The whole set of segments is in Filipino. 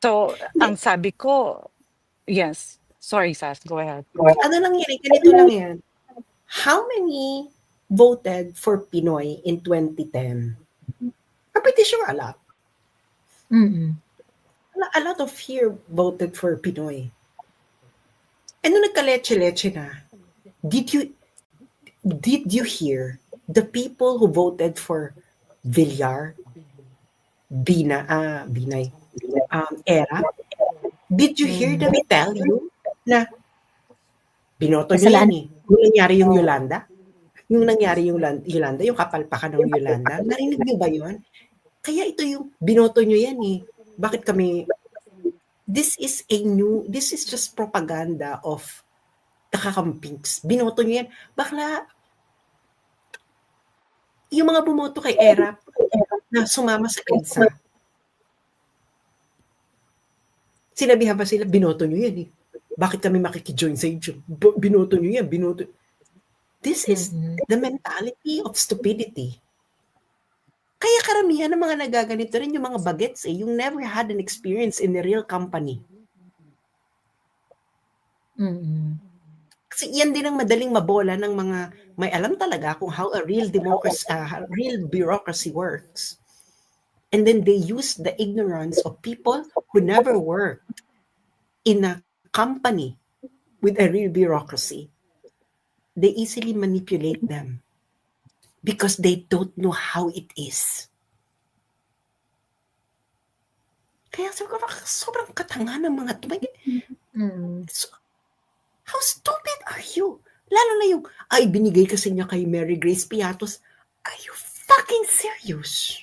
So, ang Hindi. sabi ko, yes. Sorry, Sas, go ahead. Ano lang yan, ganito lang yan. How many voted for Pinoy in 2010? I'm pretty sure a lot. Mm. A lot of here voted for Pinoy. And nung nagka-leche-leche na, did you hear the people who voted for Villar, Binay, Era? Did you hear them tell you na binoto nyo yan eh? Yung nangyari yung Yolanda? Yung nangyari yung Yolanda, yung kapalpakan ng Yolanda, narinig nyo ba yun? Kaya ito yung binoto nyo yan eh. Bakit kami, this is just propaganda of nakakampings. Binoto nyo yan. Bakla, yung mga bumoto kay Era na sumama sa EDSA, sinabihan pa sila, binoto nyo yan eh. Bakit kami makikijoin sa inyo? Binoto nyo yan, binoto. This is the mentality of stupidity. Kaya karamihan ng mga nagaganito rin yung mga bagets eh, yung never had an experience in a real company. Kasi yan din ang madaling mabola ng mga may alam talaga kung how a real bureaucracy works. And then they use the ignorance of people who never worked in a company with a real bureaucracy. They easily manipulate them because they don't know how it is. Kaya sobrang katanga ng mga ito. So, how stupid are you? Lalo na yung, binigay kasi niya kay Mary Grace Piatos. Are you fucking serious?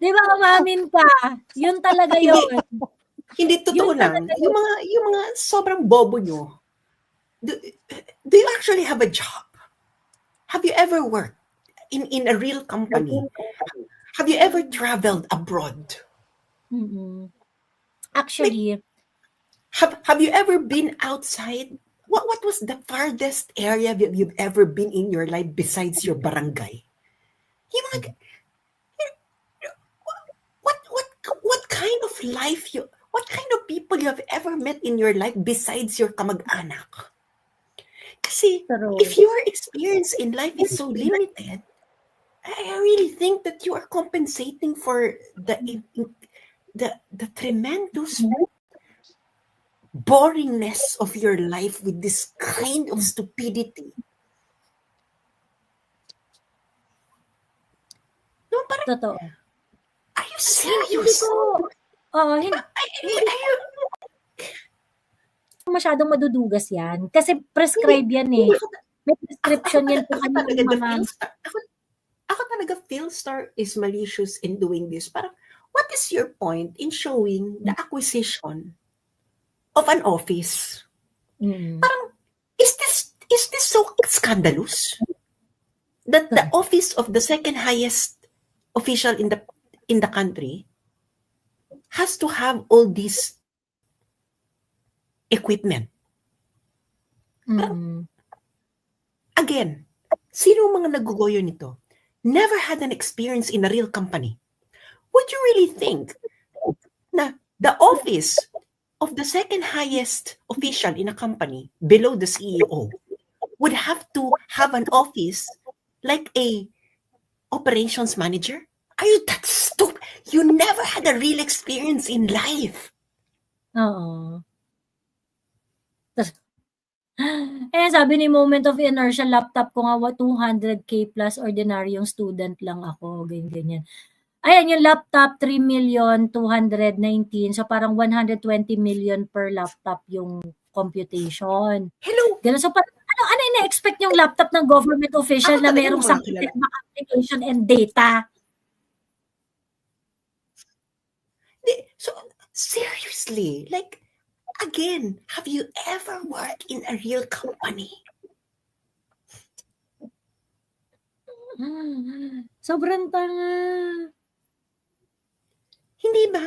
Di ba umamin ka? Yun talaga yun. Hindi totoo lang. Yung mga sobrang bobo nyo, do you actually have a job? Have you ever worked in a real company? Have you ever traveled abroad? Actually, have you ever been outside? What was the farthest area you've ever been in your life besides your barangay? What kind of life what kind of people you have ever met in your life besides your kamag-anak? Kasi if your experience in life is so limited, I really think that you are compensating for the tremendous boringness of your life with this kind of stupidity. No, parang, totoo. Are you serious? Hindi masyadong madudugas yan. Kasi prescribe yan eh. May prescription yan po kanyang mga... Ako talaga, Philstar is malicious in doing this. Parang, what is your point in showing the acquisition of an office? Parang, is this so scandalous? That the office of the second highest official in the country has to have all this equipment. Again, sino mga nagugoyo nito? Never had an experience in a real company. Would you really think na the office of the second highest official in a company below the CEO would have to have an office like a operations manager? Are you that stupid? You never had a real experience in life. Oo. Sabi ni Moment of Inertia, laptop ko nga 200k plus, ordinaryong student lang ako, ganyan. Ayan, yung laptop, 3,219,000. So, parang 120 million per laptop yung computation. Hello? Ganun. So, ano ina-expect yung laptop ng government official na merong scientific application and data? So, seriously, like, again, have you ever worked in a real company? Sobrang tanga. Hindi ba?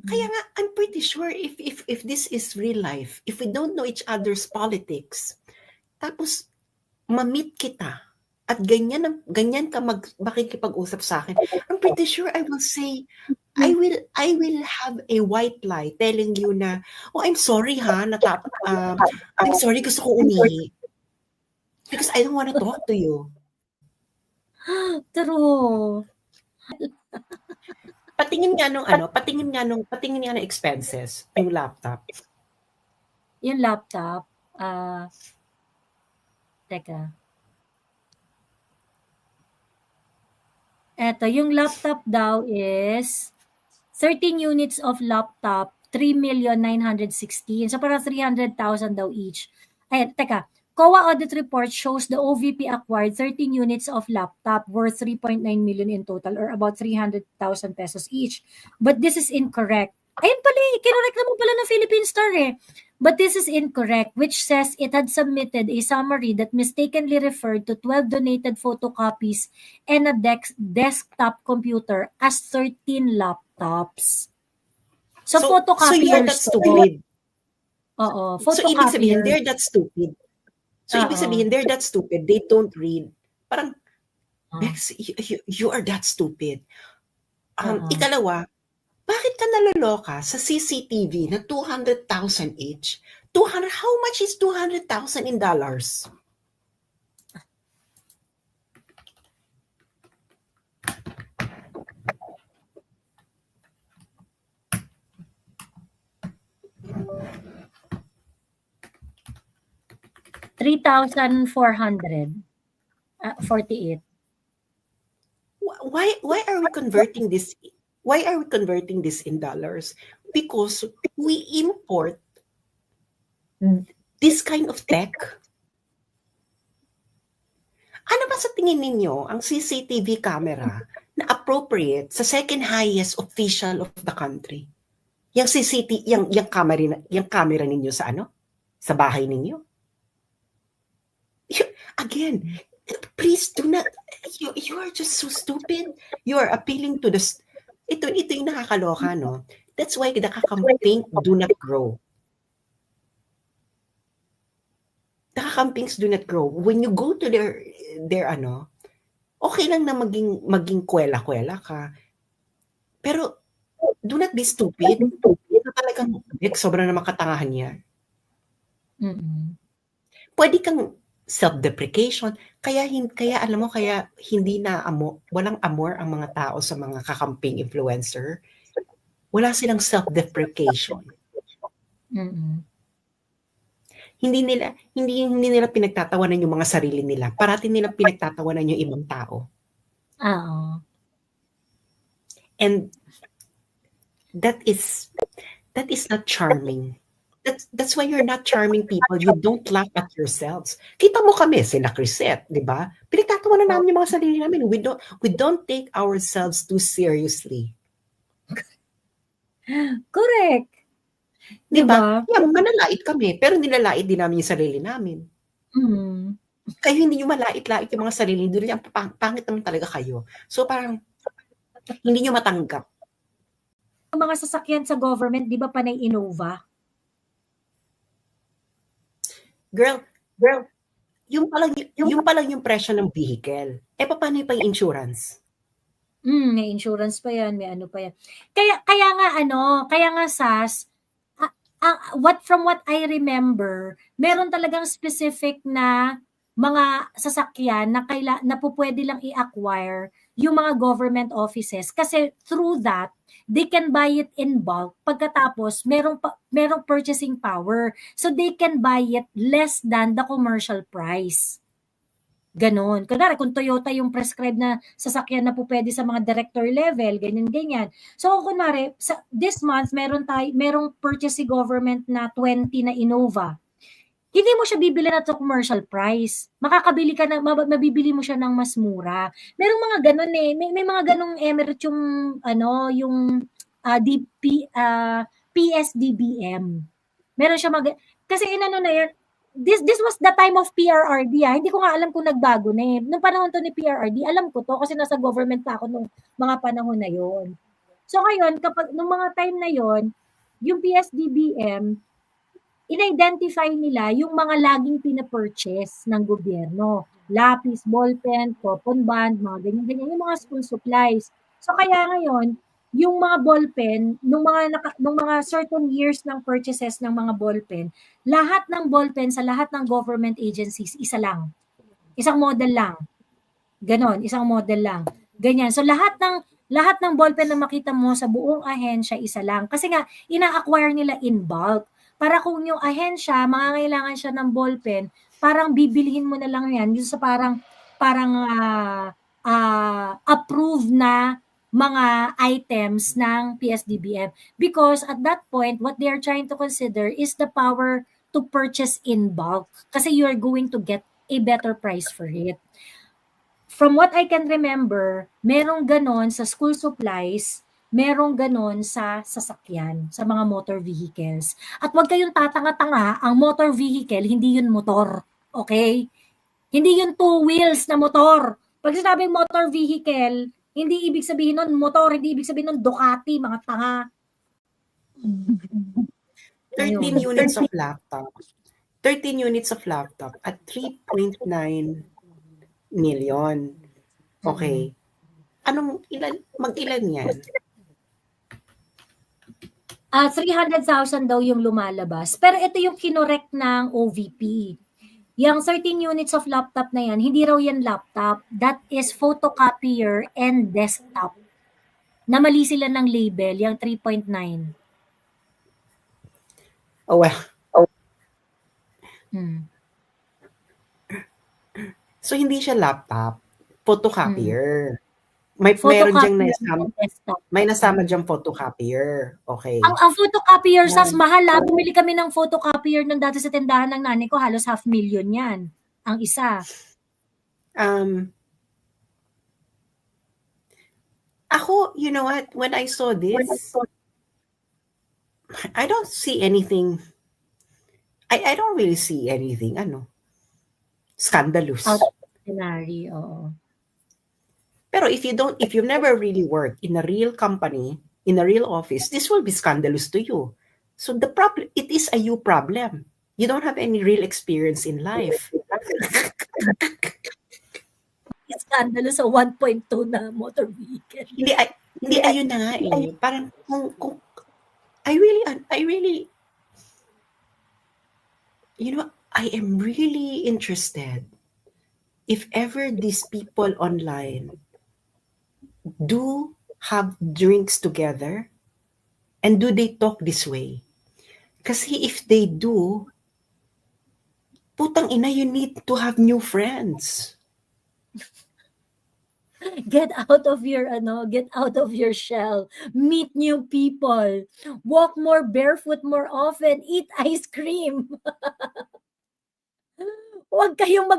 Kaya nga, I'm pretty sure if this is real life, if we don't know each other's politics, tapos ma-meet kita at ganyan ka makikipag-usap sa akin, I'm pretty sure I will say, I will have a white lie telling you na, oh, I'm sorry ha, I'm sorry, gusto ko umihi. Because I don't want to talk to you. True. Patingin nga ng expenses, yung laptop. Yung laptop, teka. Eto, yung laptop daw is 13 units of laptop, 3,916,000. So, parang 300,000 daw each. Ayan, teka. COA audit report shows the OVP acquired 13 units of laptop worth 3.9 million in total or about 300,000 pesos each. But this is incorrect. Ayun pala, kinorek naman pala ng Philippine Star eh. But this is incorrect, which says it had submitted a summary that mistakenly referred to 12 donated photocopies and a desktop computer as 13 laptops. So you're that photocopiers to. stupid. Oo, So, ibig sabihin, photocopier. they're that stupid. So, ibig sabihin, they're that stupid. They don't read. Parang, Bex, you are that stupid. Ikalawa, bakit ka naloloka sa CCTV na 200,000 each? How much is 200,000 in dollars? $3,448. Why are we converting this? Why are we converting this in dollars? Because we import this kind of tech. Ano ba sa tingin ninyo ang CCTV camera na appropriate sa second highest official of the country? Yung yung camera ninyo sa ano? Sa bahay ninyo? Again, please do not, you are just so stupid. You are appealing to the, ito yung nakakaloka, no? That's why the kakamping do not grow. The kakampings do not grow. When you go to their ano, okay lang na maging kwela-kwela ka. Pero, do not be stupid. Ito talagang, sobrang na makatangahan yan. Pwede kang self-deprecation. Kaya alam mo, kaya walang amor ang mga tao sa mga kakamping influencer. Wala silang self-deprecation. Hindi nila pinagtatawanan yung mga sarili nila. Parati nila pinagtatawanan yung ibang tao. And that is not charming. That's why you're not charming people. You don't laugh at yourselves. Kita mo kami, sila Crisette, di ba? Pinagtatawanan namin yung mga sarili namin. We don't take ourselves too seriously. Correct. Di ba? Yeah, manalait kami, pero nilalait din namin yung sarili namin. Kayo hindi nyo malait-lait yung mga sarili. Doon yung pangit naman talaga kayo. So parang, hindi nyo matanggap. Yung mga sasakyan sa government, di ba panay Innova? Girl, yung palang yung presyo ng vehicle. Paano pa yung insurance? May insurance pa yan, may ano pa yan. Kaya nga SAS, from what I remember, meron talagang specific na mga sasakyan na pwede lang i-acquire yung mga government offices kasi through that they can buy it in bulk. Pagkatapos merong purchasing power, so they can buy it less than the commercial price. Ganon. Kunwari, kung Toyota yung prescribed na sasakyan na pwede sa mga director level, ganyan. So, kunwari, this month, merong purchasing government na 20 na Innova. Hindi mo siya bibili na to commercial price. Mabibili mo siya ng mas mura. Merong mga ganon eh. May mga ganong emirate yung PSDBM. Meron siya kasi na yan, this was the time of PRRD. Hindi ko nga alam kung nagbago na eh. Nung panahon to ni PRRD, alam ko to kasi nasa government pa ako nung mga panahon na yon. So ngayon, nung mga time na yon, yung PSDBM, in-identify nila yung mga laging pinapurchase ng gobyerno. lapis, ballpen, coupon band, mga ganyan-ganyan, yung mga school supplies. So kaya ngayon, yung mga ballpen, nung mga certain years ng purchases ng mga ballpen, lahat ng ballpen sa lahat ng government agencies, isa lang. Isang model lang. Ganon, isang model lang. Ganyan. So lahat ng ballpen na makita mo sa buong ahensya, isa lang. Kasi nga, ina-acquire nila in bulk. Para kung yung ahensya, mangangailangan siya ng ballpen, parang bibilihin mo na lang yan. Yung sa parang approved na mga items ng PSDBM. Because at that point, what they are trying to consider is the power to purchase in bulk. Kasi you are going to get a better price for it. From what I can remember, merong ganon sa school supplies, merong ganon sa sasakyan, sa mga motor vehicles. At huwag kayong tatanga-tanga, ang motor vehicle, hindi yun motor. Okay? Hindi yun two wheels na motor. Pag sinabing motor vehicle, hindi ibig sabihin nun motor, hindi ibig sabihin nun Ducati, mga tanga. 13 units of laptop. 13 units of laptop at 3.9 million. Okay. Mag-ilan yan? 300,000 daw yung lumalabas. Pero ito yung kinorek ng OVP. Yung 13 units of laptop na yan, hindi raw yan laptop. That is photocopier and desktop. Namali sila ng label, yung 3.9. Oh, well. So, hindi siya laptop. Photocopier. Meron diyang may nasama diyang photocopier. Okay. Ang photocopier, sas mahal. Bumili kami ng photocopier ng dati sa tindahan ng nanay ko, halos 500,000 yan. Ang isa. Ako, you know what? When I saw this, I don't see anything. I don't really see anything, scandalous. Out of the ordinary, oo. Pero if you never really worked in a real company, in a real office, this will be scandalous to you. So the problem, it is a you problem. You don't have any real experience in life. Scandalous sa 1.2 na motor vehicle. Hindi ayun na nga eh. Parang kung I really, I am really interested if ever these people online do have drinks together and do they talk this way? Kasi if they do, putang ina, you need to have new friends. Get out of your shell. Meet new people. Walk more barefoot more often. Eat ice cream. Huwag kayong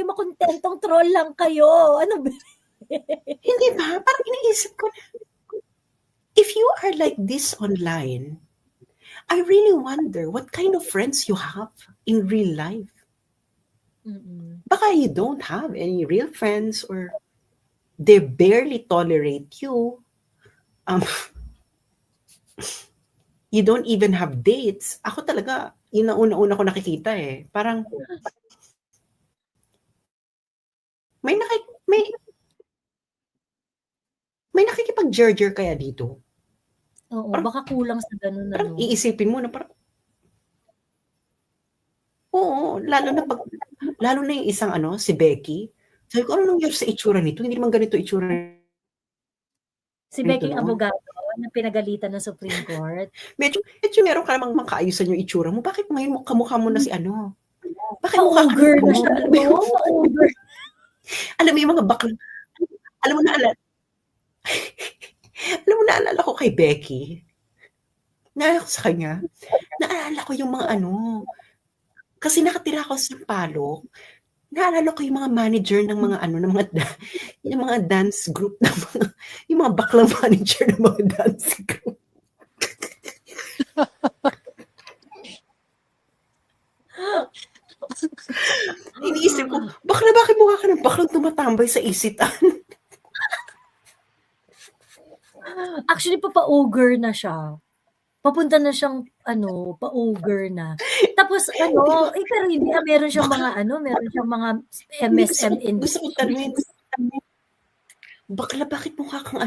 makontentong troll lang kayo. Ano ba? Hindi ba? Parang iniisip ko na, if you are like this online, I really wonder what kind of friends you have in real life. Baka you don't have any real friends or they barely tolerate you. You don't even have dates. Ako talaga, yun ang una-una ko nakikita eh. Parang may nakikipag-jerjer kaya dito. Oo, baka kulang sa ganun na. Parang iisipin mo na parang oo, lalo na yung isang si Becky. Sabi ko, ano nangyari sa itsura nito? Hindi naman ganito itsura. Si Becky ang abogado na pinagalitan ng Supreme Court. Medyo meron ka namang makaayusan yung itsura mo. Bakit ngayon kamukha mo na si Bakit mukha ka na siya? Alam mo yung mga bakla. Alam mo naalala ko kay Becky. Naalala ko sa kanya. Naalala ko yung mga kasi nakatira ako sa Palok. Naalala ko yung mga manager ng mga yung mga dance group yung mga baklang manager ng mga dance group. Iniisip ko, bakit mukha ka ng baklang tumatambay sa isitan? Actually, papa-ogre na siya. Papunta na siyang pa-ogre na. Tapos pero hindi meron siyang mga MSM in Gusto ko tanungin, bakla, bakit mukha kang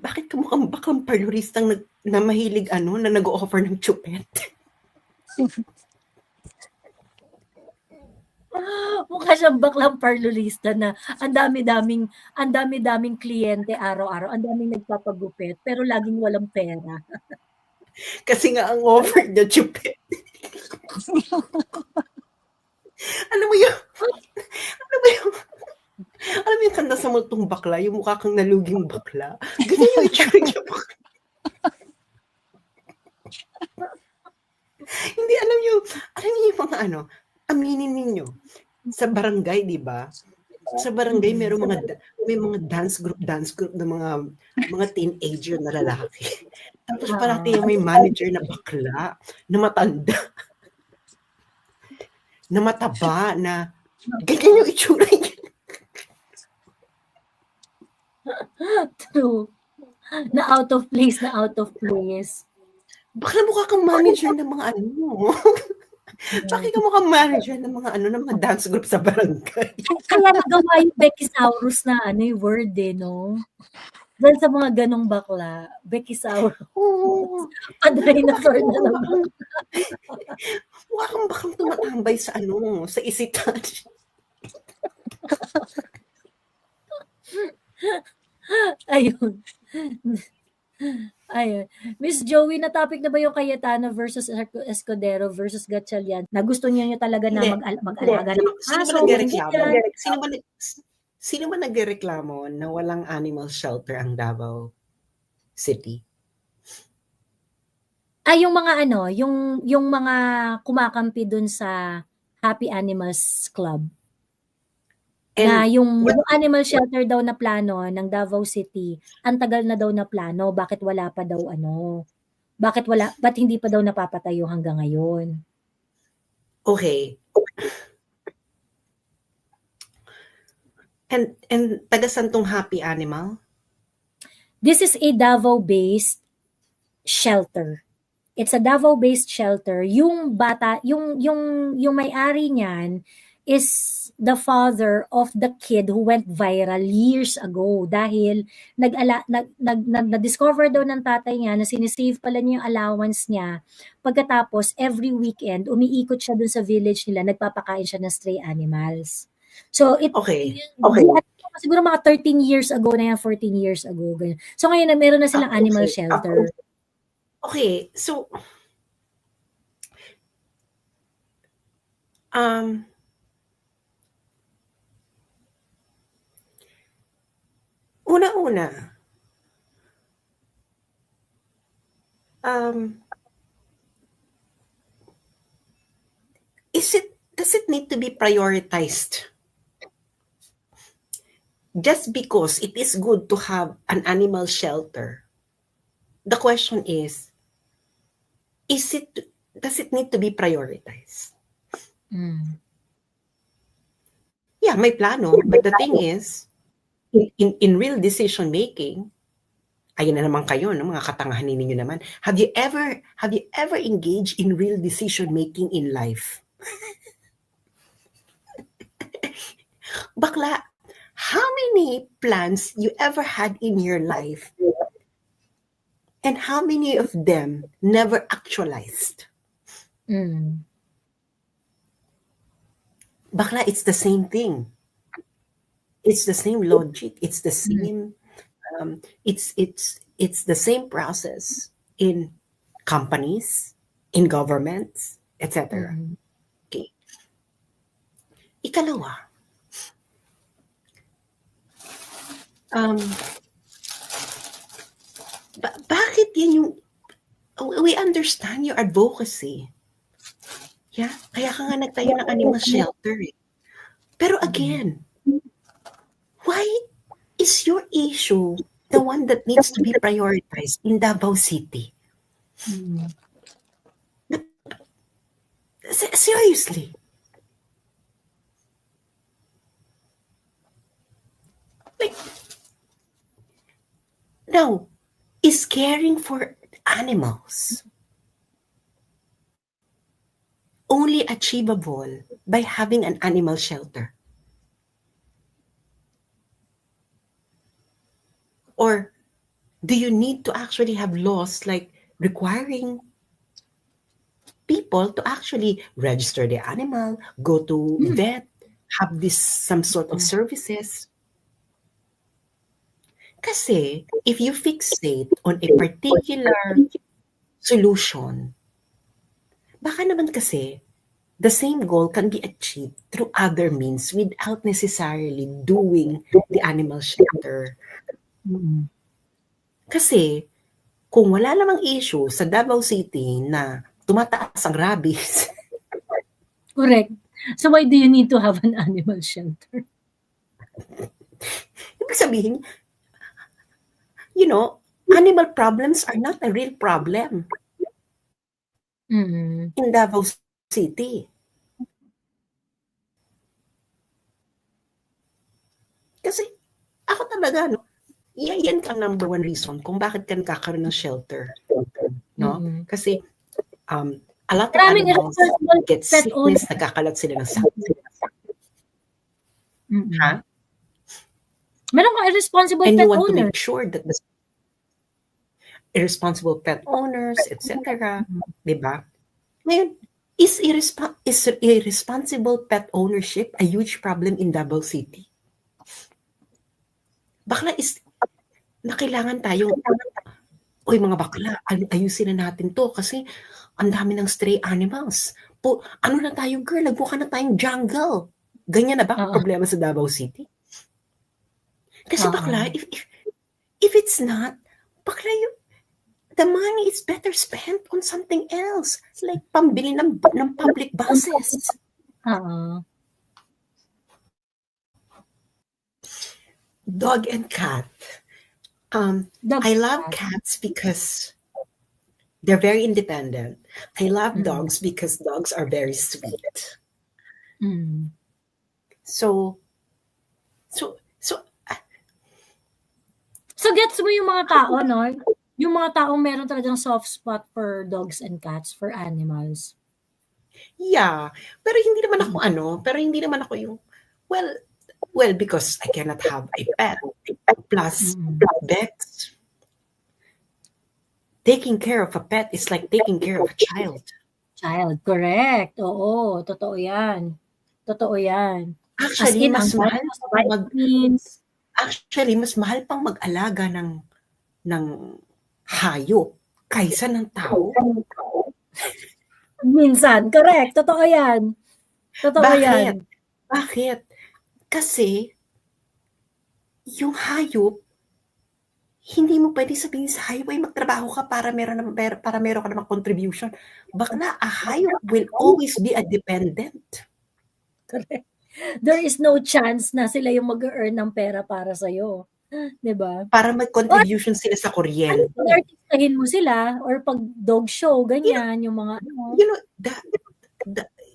bakit ka mukhang baklang parloristang na mahilig na nag-o-offer ng chupet? Mukha siyang baklang parlorista na ang dami-daming kliyente araw-araw, ang daming nagpapagupit, pero laging walang pera. Kasi nga ang offer niya chupet. Alam mo yung kanta sa multong bakla, yung mukha kang naluging bakla. Ganyan yung itsura niya. Hindi, alam niyo yung mga aminin ninyo. Sa barangay, di ba? Sa barangay, may mga dance group ng mga teenager na lalaki. Tapos parati may manager na bakla, na matanda, na mataba, na ganyan yung itsura niya. True. Na out of place. Bakla mukha kang manager ng mga Bakit ka mukhang manager ng mga dance group sa barangay? Kaya nagawa yung Beckysaurus na yung word no? Dahil sa mga ganong bakla, Beckysaurus. Pa-dinosaur na naman. Mukha kang bakang tumatambay sa sa isitan. Ayun. Miss Joey, na topic na ba yung Cayetano versus Escudero versus Gatchalian? Na gusto niyo talaga na mag-alaga ng aso? Sino ba nagrereklamo na walang animal shelter ang Davao City? Yung mga yung mga kumakampi dun sa Happy Animals Club. Na yung animal shelter daw na plano ng Davao City, ang tagal na daw na plano, bakit wala pa daw ba't hindi pa daw napapatayo hanggang ngayon? Okay. And taga saan tong Happy Animal? This is a Davao-based shelter. It's a Davao-based shelter. Yung bata, yung may-ari niyan is the father of the kid who went viral years ago dahil na-discover daw ng tatay niya na sinisave pala niya yung allowance niya. Pagkatapos, every weekend, umiikot siya dun sa village nila, nagpapakain siya ng stray animals. So, siguro mga 13 years ago na yan, 14 years ago. Ganyan. So, ngayon, meron na silang animal shelter. Okay, so, una-una, does it need to be prioritized? Just because it is good to have an animal shelter, the question is does it need to be prioritized? Yeah, may plano, but the thing is, in real decision making, ayun na naman kayo, mga katangahan ninyo naman. Have you ever engaged in real decision making in life? Bakla, how many plans you ever had in your life, and how many of them never actualized? Bakla, it's the same thing. It's the same logic. It's the same. It's the same process in companies, in governments, etc. Okay. Ikalawa, bakit yan yung we understand your advocacy. Yeah, kaya ka nga nagtayo ng animal shelter. Pero again, why is your issue the one that needs to be prioritized in Davao City? Seriously. Like, now, is caring for animals only achievable by having an animal shelter? Or do you need to actually have laws like requiring people to actually register the animal, go to vet, have this some sort of services? Kasi if you fixate on a particular solution, baka naman kasi the same goal can be achieved through other means without necessarily doing the animal shelter. Kasi kung wala namang issue sa Davao City na tumataas ang rabies, Correct. So why do you need to have an animal shelter? ibig sabihin, animal problems are not a real problem Mm. in Davao City. Kasi ako talaga, yan ang number one reason kung bakit ka nakakaroon ng shelter. No? Kasi a lot of Maraming animals irresponsible get pet sickness, owners. nagkakalat sila ng sakit. Ha? Meron kang irresponsible And pet you want to owner. make sure that the irresponsible pet owners, etc. Diba? Ngayon, is irresponsible pet ownership a huge problem in Davao City? Bakla na kailangan tayong, oy mga bakla, ayusin na natin to kasi ang dami ng stray animals. Ano na tayo, girl, nagbuka na tayong jungle. Ganyan na ba ang problema sa Davao City? Kasi bakla, if it's not, bakla the money is better spent on something else. Like pambili ng public buses. Dog and cat. I love cats because they're very independent. I love dogs because dogs are very sweet. So gets mo yung mga tao, no? Yung mga taong meron talagang soft spot for dogs and cats, for animals. Yeah. Pero hindi naman ako yung, well, because I cannot have a pet. Plus, vets. Taking care of a pet is like taking care of a child. Child, correct. Oo, totoo yan. Actually, mas mahal pang mag-alaga ng hayop kaysa ng tao. Minsan, correct. Totoo yan. Bakit? Kasi, yung hayop, hindi mo pwede sabihin sa hayop ay magtrabaho ka para meron ka namang contribution. Bakla, a hayop will always be a dependent. Correct. There is no chance na sila yung mag-earn ng pera para sa'yo. Diba? Para mag-contribution sila sa kuryente. Pag artistahin mo sila, or pag dog show, ganyan, yung mga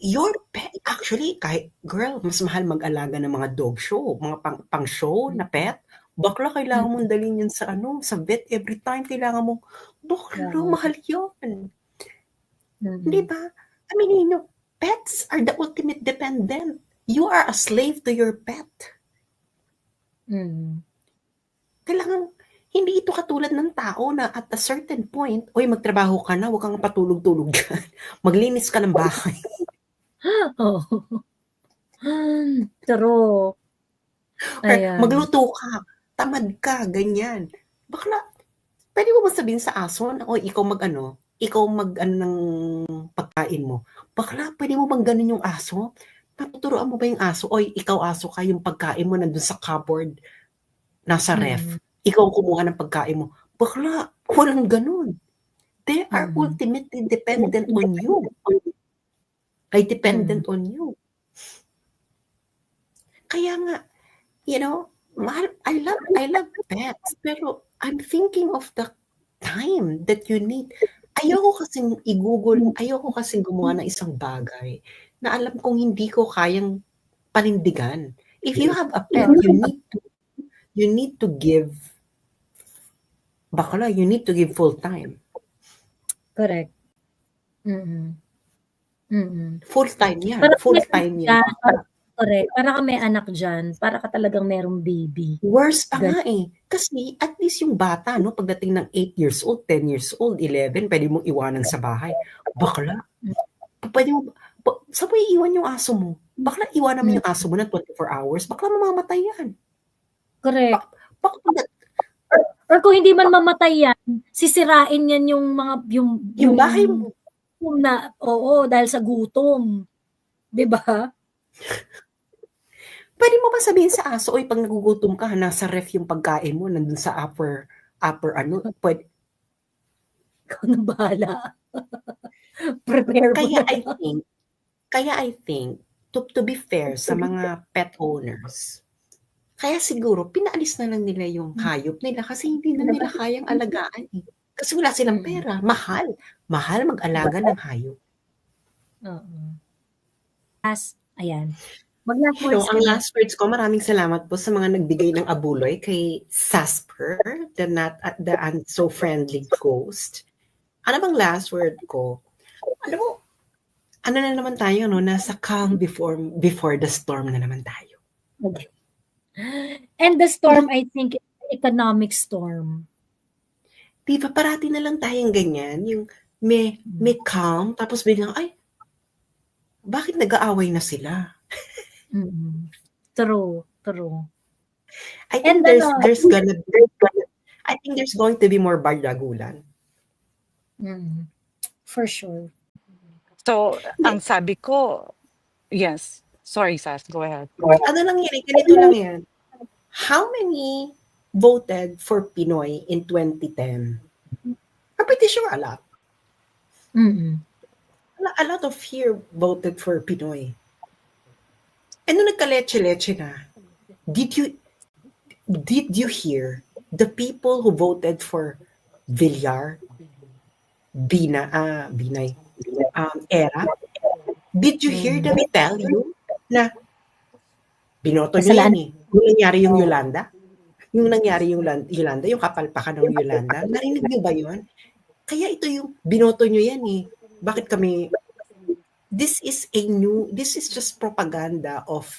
your pet, actually, kahit, girl, mas mahal mag-alaga ng mga dog show, mga pang-show na pet. Bakla, kailangan mong dalhin yun sa vet every time. Kailangan mong, bakla, mahal yun. Diba? I mean, pets are the ultimate dependent. You are a slave to your pet. Kailangan, hindi ito katulad ng tao na at a certain point, oy, magtrabaho ka na, huwag kang patulog-tulog dyan. Maglinis ka ng bahay. True. Magluto ka, tamad ka, ganyan. Bakla, pwede mo ba sabihin sa aso na, ikaw mag ng pagkain mo. Bakla, pwede mo bang ganun yung aso? Natuturoan mo ba yung aso? Oy, ikaw aso ka, yung pagkain mo nandun sa cupboard, nasa ref. Ikaw kumuha ng pagkain mo. Bakla, walang ganun. They are ultimately dependent on you. Ay dependent on you. Kaya nga, I love pets, pero I'm thinking of the time that you need. Ayoko kasing gumawa ng isang bagay na alam kong hindi ko kayang panindigan. If you have a pet, you need to give full time. Correct. Mm. Mm. Full-time yan. Para kung may Full-time anak yan. ka, correct. Para kang may anak dyan, para ka talagang merong baby. Worse pa Gan- nga eh. Kasi at least yung bata, no, pagdating ng 8 years old, 10 years old, 11, pwede mong iwanan sa bahay. Bakla. Pwede mo, saan mo iiwan yung aso mo? Bakla, iwanan mo yung aso mo ng 24 hours. Bakla mamamatay yan. Correct. Bakla, Or kung hindi man mamatay yan, sisirain yan yung mga, yung bahay mo. na, oo, dahil sa gutom. 'Di ba? Pwede mo ba sabihin sa aso, oy, pag nagugutom ka, nasa ref yung pagkain mo, nandun sa upper ano, pwede. Ikaw na bahala. Prepare mo Kaya na. I think, to be fair sa mga pet owners, kaya siguro, pinaalis na lang nila yung hayop nila kasi hindi na nila kayang alagaan eh. Kasi wala silang pera. Mahal. Mahal mag-alaga ng hayop. Oo. Ayan. Mag-last words So, ang last words ko, maraming salamat po sa mga nagbigay ng abuloy kay Sasper, the so friendly ghost. Ano bang last word ko? Ano mo, ano na naman tayo, no? Nasa calm before the storm na naman tayo. Okay. And the storm, I think, is economic storm. Di ba, parati na lang tayong ganyan, yung may calm, tapos biglang, ay, bakit nag-aaway na sila? True. I think there's going to be more bardagulan. For sure. So, ang sabi ko, yes. Sorry, Sas, go ahead. Ano lang yan, ganito lang yan. How many voted for Pinoy in 2010? I'm pretty sure a lot. A lot of here voted for Pinoy. And nung nagka-leche-leche na, did you hear the people who voted for Villar, Binay, Era? Did you hear them tell you na binoto nyo yan eh? Yung nangyari yung Yolanda? Yung nangyari yung Yolanda, yung kapalpakan ng Yolanda, narinig nyo ba yun? Kaya ito yung binoto nyo yan eh. Bakit kami, this is just propaganda of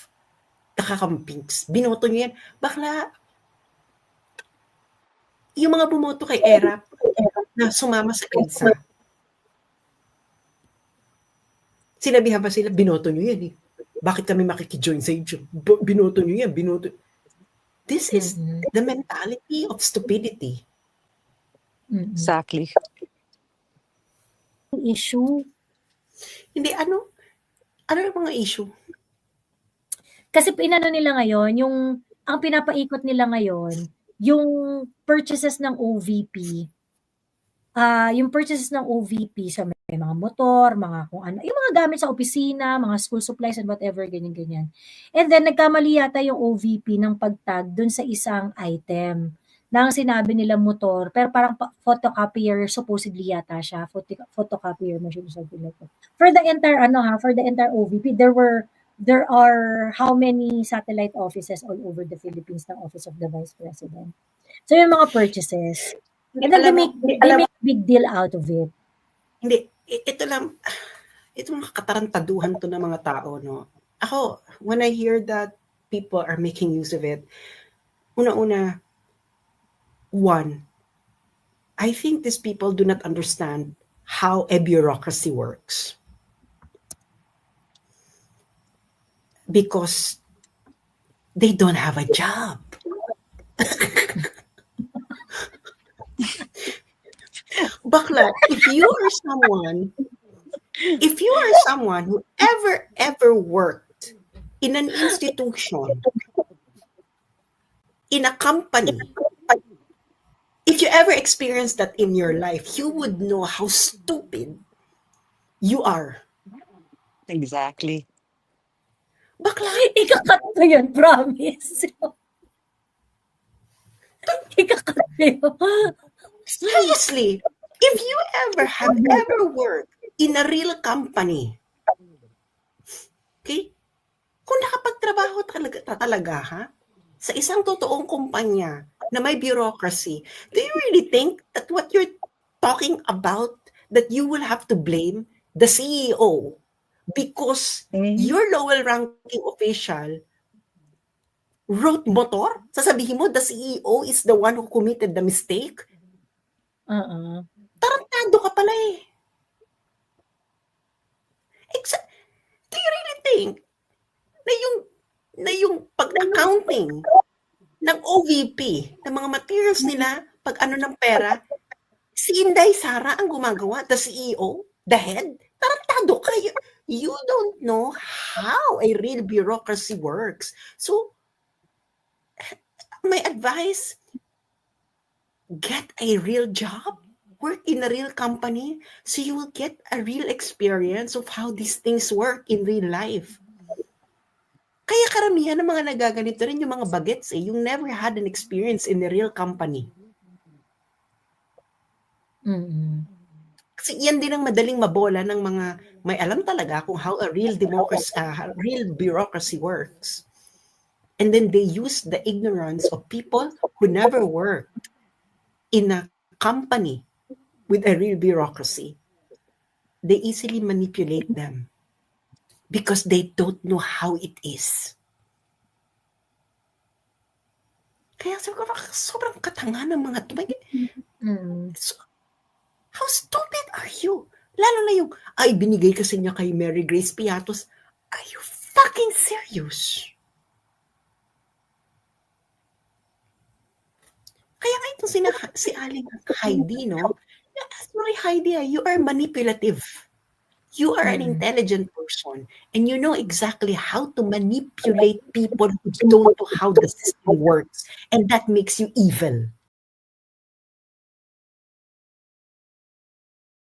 the kakampings. Binoto nyo yan. Bakla, yung mga bumoto kay Era na sumama sa EDSA, sinabihan ba sila, binoto nyo yan eh. Bakit kami makikijoin sa inyo? Binoto nyo yan, binoto. This is the mentality of stupidity. Exactly. Issue. Hindi, ano yung mga issue? Kasi inano nila ngayon, ang pinapaikot nila ngayon, yung purchases ng OVP. Yung purchases ng OVP sa may mga motor, mga kung ano, yung mga gamit sa opisina, mga school supplies and whatever, ganyan. And then, nagkamali yata yung OVP ng pagtag dun sa isang item na ang sinabi nila motor, pero parang photocopier, supposedly yata siya, photocopier machine, something like that. For the entire OVP, there are how many satellite offices all over the Philippines ng Office of the Vice President. So, yung mga purchases. And then they make big deal out of it. Hindi, itong katarantaduhan to ng mga tao, no? Ako, when I hear that people are making use of it, una-una, one, I think these people do not understand how a bureaucracy works. Because they don't have a job. Bakla, if you are someone who ever worked in an institution, in a company, if you ever experienced that in your life, you would know how stupid you are. Exactly. Bakla, Ikakat mo yun, promise. Ikakat mo yun. Seriously, if you have ever worked in a real company, okay? Kung nakapagtrabaho talaga ha, sa isang totoong kumpanya na may bureaucracy, do you really think that what you're talking about that you will have to blame the CEO because your lower-ranking official wrote motor? Sasabihin mo, the CEO is the one who committed the mistake? Tarantado ka pala eh. Do you really think na yung pag-accounting ng OVP, ng mga materials nila, pag ano ng pera, si Inday Sara ang gumagawa, the CEO, the head? Tarantado ka. You don't know how a real bureaucracy works. So, my advice, get a real job, work in a real company, so you will get a real experience of how these things work in real life. Kaya karamihan ng mga nagaganito rin yung mga bagets eh, yung never had an experience in a real company. Kasi yan din ang madaling mabola ng mga may alam talaga kung how a real democracy, real bureaucracy works. And then they use the ignorance of people who never worked in a company with a real bureaucracy. They easily manipulate them because they don't know how it is. Kaya sobrang katanga ng mga ito. So, how stupid are you? Lalo na yung, ay, binigay kasi niya kay Mary Grace Piatos. Are you fucking serious? Kaya nga itong si Aling Heidi, no? Sorry, Heidi, you are manipulative. You are an intelligent person and you know exactly how to manipulate people who don't know how the system works. And that makes you evil.